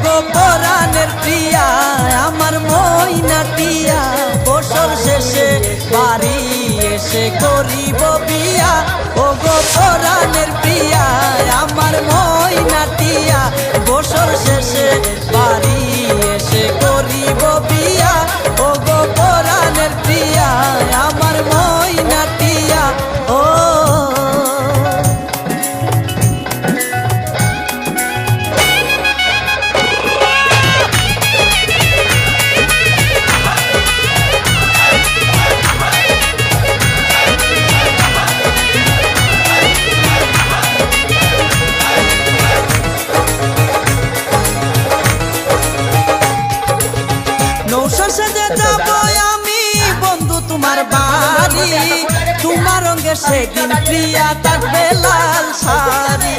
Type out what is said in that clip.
গো পরাণের প্রিয়া আমার ময়না টিয়া বছর শেষে বাড়ি এসে করিব বিয়া ও গো পরাণের প্রিয়া আমার ময়না টিয়া বছর শেষে বাড়ি এসে করিব বিয়া ও গো পরাণের প্রিয়া আমার ময়না টিয়া ও নৌশাসে যাব আমি বন্ধু তোমার বাড়ি তোমার রঙে সেদিন প্রিয়া থাকবে লাল শাড়ি